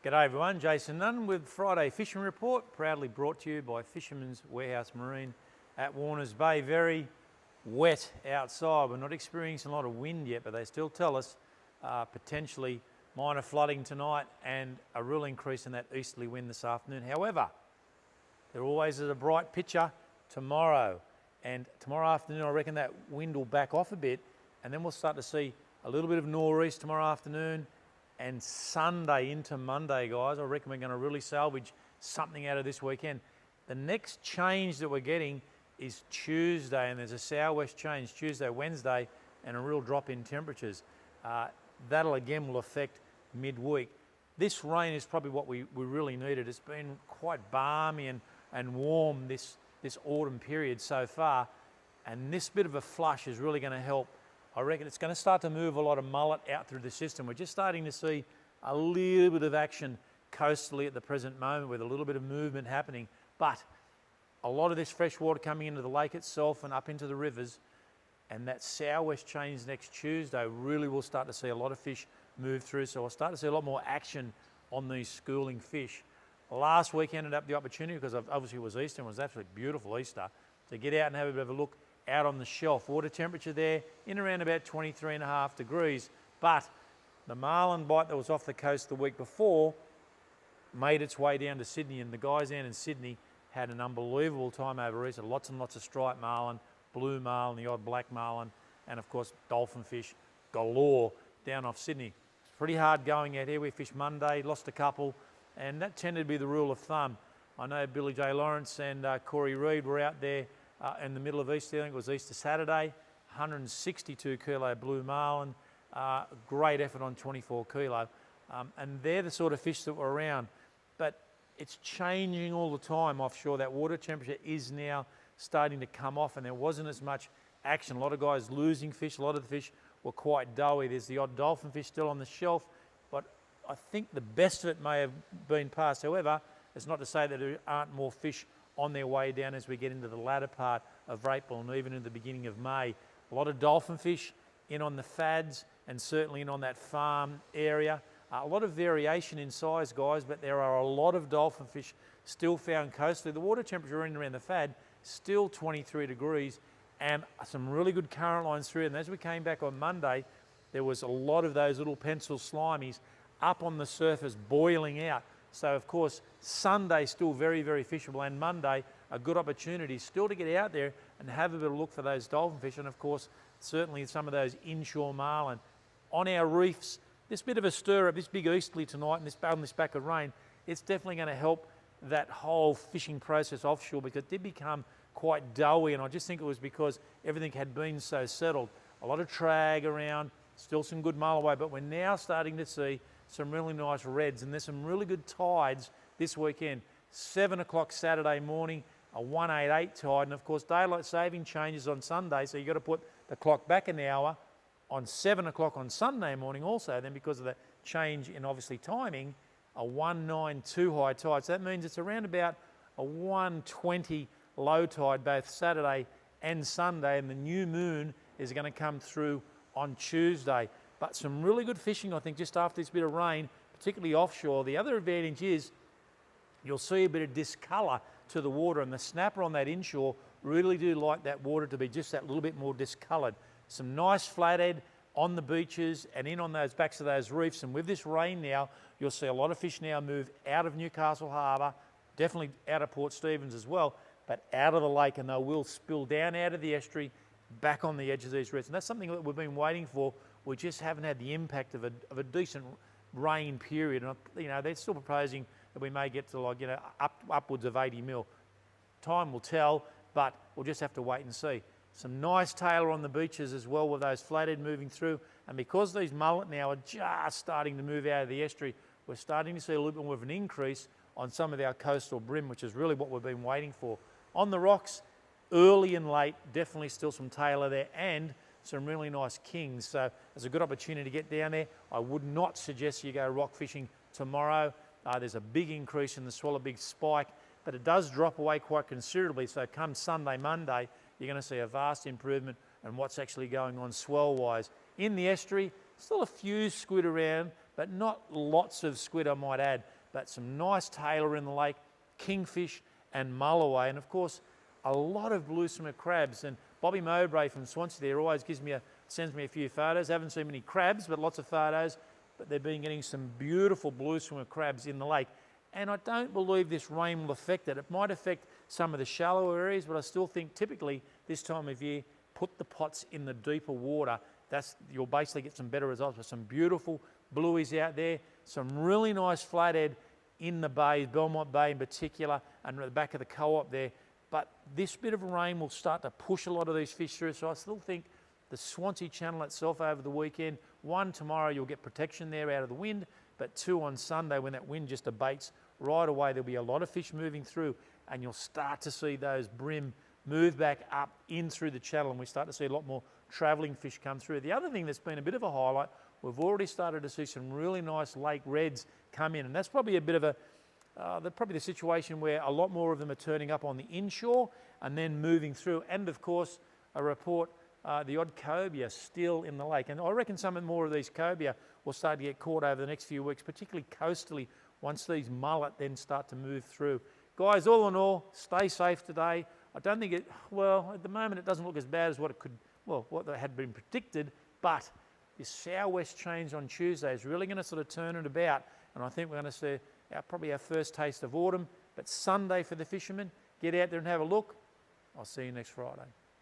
G'day everyone, Jason Nunn with Friday Fishing Report, proudly brought to you by Fisherman's Warehouse Marine at Warners Bay. Very wet outside. We're not experiencing a lot of wind yet, but they still tell us potentially minor flooding tonight and a real increase in that easterly wind this afternoon. However, there always is a bright picture tomorrow, and tomorrow afternoon I reckon that wind will back off a bit, and then we'll start to see a little bit of nor'east tomorrow afternoon. And Sunday into Monday, guys, I reckon we're going to really salvage something out of this weekend. The next change that we're getting is Tuesday, and there's a southwest change Tuesday, Wednesday, and a real drop in temperatures. That'll again will affect midweek. This rain is probably what we really needed. It's been quite balmy and warm this autumn period so far, and this bit of a flush is really going to help. I reckon it's going to start to move a lot of mullet out through the system. We're just starting to see a little bit of action coastally at the present moment with a little bit of movement happening. But a lot of this fresh water coming into the lake itself and up into the rivers, and that southwest change next Tuesday, really will start to see a lot of fish move through. So we'll start to see a lot more action on these schooling fish. Last week ended up the opportunity, because obviously it was Easter and it was absolutely beautiful Easter, to get out and have a bit of a look out on the shelf. Water temperature there in around about 23.5 degrees, but the marlin bite that was off the coast the week before made its way down to Sydney, and the guys down in Sydney had an unbelievable time over Easter. Lots and lots of striped marlin, blue marlin, the odd black marlin, and of course dolphin fish galore down off Sydney. It's pretty hard going out here. We fished Monday, lost a couple, and that tended to be the rule of thumb. I know Billy J. Lawrence and Corey Reed were out there in the middle of Easter. I think it was Easter Saturday, 162 kilo blue marlin, great effort on 24 kilo. And they're the sort of fish that were around. But it's changing all the time offshore. That water temperature is now starting to come off, and there wasn't as much action. A lot of guys losing fish. A lot of the fish were quite doughy. There's the odd dolphin fish still on the shelf, but I think the best of it may have been passed. However, it's not to say that there aren't more fish on their way down as we get into the latter part of April and even in the beginning of May. A lot of dolphin fish in on the fads and certainly in on that farm area. A lot of variation in size, guys, but there are a lot of dolphin fish still found coastally. The water temperature in around the fad still 23 degrees, and some really good current lines through. And as we came back on Monday, there was a lot of those little pencil slimies up on the surface boiling out. So of course, Sunday still very, very fishable, and Monday a good opportunity still to get out there and have a bit of a look for those dolphin fish, and of course, certainly some of those inshore marlin. On our reefs, this bit of a stir up, this big easterly tonight and this back of rain, it's definitely going to help that whole fishing process offshore, because it did become quite doughy, and I just think it was because everything had been so settled. A lot of trag around, still some good mulloway, but we're now starting to see some really nice reds, and there's some really good tides this weekend. 7 o'clock Saturday morning, a 188 tide, and of course daylight saving changes on Sunday, so you've got to put the clock back an hour on 7 o'clock on Sunday morning also, then because of the change in obviously timing, a 192 high tide. So that means it's around about a 120 low tide both Saturday and Sunday, and the new moon is going to come through on Tuesday. But some really good fishing, I think, just after this bit of rain, particularly offshore. The other advantage is you'll see a bit of discolour to the water, and the snapper on that inshore really do like that water to be just that little bit more discoloured. Some nice flathead on the beaches and in on those backs of those reefs, and with this rain now, you'll see a lot of fish now move out of Newcastle Harbour, definitely out of Port Stephens as well, but out of the lake, and they will spill down out of the estuary, back on the edge of these reefs. And that's something that we've been waiting for. We just haven't had the impact of a decent rain period. And, you know, they're still proposing that we may get to, like, you know, upwards of 80 mil. Time will tell, but we'll just have to wait and see. Some nice tailor on the beaches as well with those flathead moving through. And because these mullet now are just starting to move out of the estuary, we're starting to see a little bit more of an increase on some of our coastal bream, which is really what we've been waiting for. On the rocks, early and late, definitely still some tailor there, and some really nice kings. So it's a good opportunity to get down there. I would not suggest you go rock fishing tomorrow. There's a big increase in the swell, a big spike, but it does drop away quite considerably. So come Sunday, Monday, you're going to see a vast improvement in what's actually going on swell-wise. In the estuary, still a few squid around, but not lots of squid, I might add, but some nice tailor in the lake, kingfish and mulloway, and of course a lot of blue swimmer crabs. And Bobby Mowbray from Swansea there always sends me a few photos. Haven't seen many crabs, but lots of photos. But they've been getting some beautiful blue swimmer crabs in the lake. And I don't believe this rain will affect it. It might affect some of the shallower areas, but I still think typically this time of year, put the pots in the deeper water. You'll basically get some better results with some beautiful blueies out there, some really nice flathead in the bays, Belmont Bay in particular, and at the back of the co-op there. But this bit of rain will start to push a lot of these fish through, so I still think the Swansea Channel itself over the weekend, 1, tomorrow you'll get protection there out of the wind, but 2, on Sunday when that wind just abates, right away there'll be a lot of fish moving through, and you'll start to see those brim move back up in through the channel, and we start to see a lot more travelling fish come through. The other thing that's been a bit of a highlight, we've already started to see some really nice lake reds come in, and that's probably a bit of probably the situation where a lot more of them are turning up on the inshore and then moving through. And of course, a report, the odd cobia still in the lake. And I reckon some more of these cobia will start to get caught over the next few weeks, particularly coastally, once these mullet then start to move through. Guys, all in all, stay safe today. I don't think at the moment it doesn't look as bad as what had been predicted, but this southwest change on Tuesday is really going to sort of turn it about, and I think we're going to see probably our first taste of autumn. But Sunday for the fishermen, get out there and have a look. I'll see you next Friday.